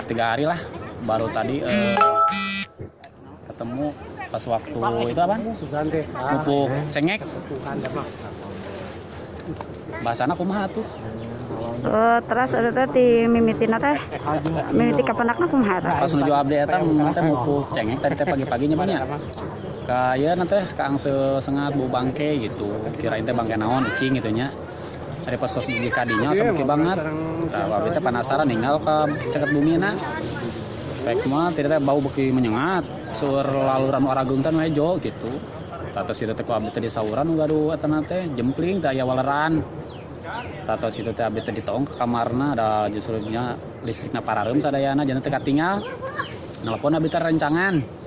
3 hari lah. Baru tadi ketemu pas waktu itu apa? Pupuk cengek. Bahasana kumaha tuh? Terus ada ti mimitina teh. Mimiti kapanakna kumaha tah? Pas nuju abdi eta teh pupuk cengek tadi teh pagi-pagi nyebutnya. Kayak nanti kaang sengat bau bangke gitu. Kirain teh bangke naon icing gitu nya. Dari pas tos di kadinya seperti banget. Nah, abdi teh penasaran ninggal ke ceket bumina. Pek mah tidak teh bau beki menyengat. Sur laluran Waragung teh hejo gitu. Tatos itu teh ku abdi teh di sauran gaduh eta teh jempling teh aya waleran. Tatos itu teh abdi teh ditong ke kamarna ada justru nya listrikna parareum sadayana jangan teh katinggal. Nelpon abdi teh rencangan.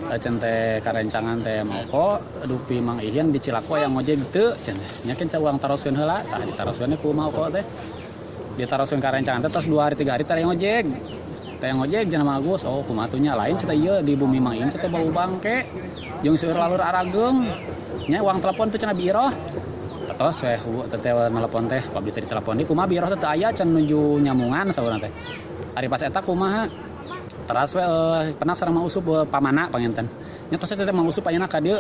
Cen teh karencangan teh moko dupi Mang Ihyan di Cilako yang ngojek teu cen teh. Nya can uang taroskeun heula tah ditaroskeun ku moko teh. Ditaroskeun karencangan teh tos 2 hari 3 hari teh ngojek. Teh ngojek cenah Agus, oh kumaha atuh nya lain cenah ieu di bumi Mang Ihyan cenah bau bangke. Jeung seueur lalur Arageung. Nya uang telepon teh cenah biroh. Terus teh teteh nelpon teh abdi teh ditelepon di kumaha biroh teh teu aya can nuju nyamungan saurna teh. Ari pas eta kumaha? Teras pernah sareng Mang Usup pamana panginten. Nya tos teh Mang Usup ayeuna ka dieu.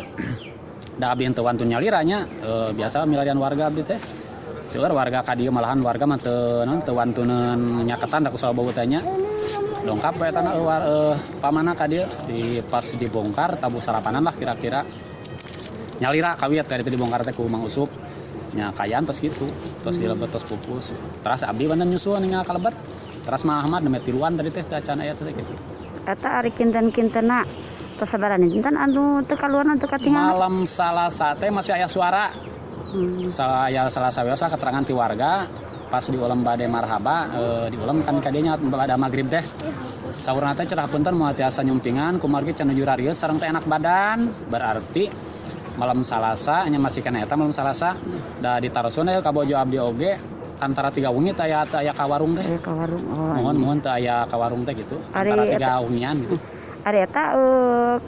Da abdi teu wantun nyalira nya biasa milarian warga abdi teh. Seueur warga ka dieu malahan warga mah teu wantuneun nyaketan da ku sabau teh nya. Dongkap we tanah pamana ka dieu di pas dibongkar tabu sarapanan lah kira-kira. Nyalira kawiat ka dieu dibongkar teh ku Mang Usup. Nya kayaan tos kitu, tos dilebet tos pupus. Teras abdi bener nyusul ninggal kalebet. Teras Mah Ahmad demi tiluan tadi teh acan aya teh gitu. Eta ari kinten-kintena tos sabaran kinten anu teu kaluar teu katinggal. Malam Salasa teh masih aya suara. Saya Salasa biasa keterangan ti warga pas diulam bade marhaba diulam kan kadinya bada magrib teh. Saurna teh cenah punten moal tiasa nyumpingan kumargi can nuju rarius sareng teh enak badan. Berarti malam Salasa nya masih kana eta malam Salasa da ditaroskeun ka bojo abdi oge antara 3 wengi teh aya ka warung teh. Ka warung. Oh. Mohon teh aya ka warung teh gitu. Antara 3 wengian gitu. Ari eta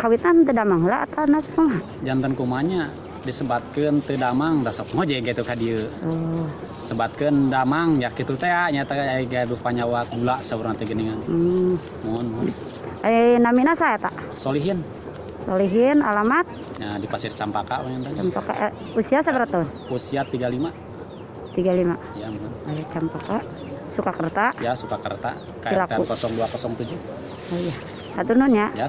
kawitan teu damang heula atawa kumaha? Janten kumanya disebatkeun teu damang da sok ngojek gitu ka dieu. Sebatkeun damang ya kitu teh nya teh aya rupa nyawa gula saurna teh geuningan. Mohon. Namina saha eta? Solihin. Solihin alamat? Ya di Pasir Campaka panginten. Campaka usia saberapa tahun? Usia 35. 35. Ya, mohon. Ari Campaka Sukakerta. Ya, Sukakerta. Cilaku. KRT 0207. Oh iya. Hatur nuhun ya. Ya,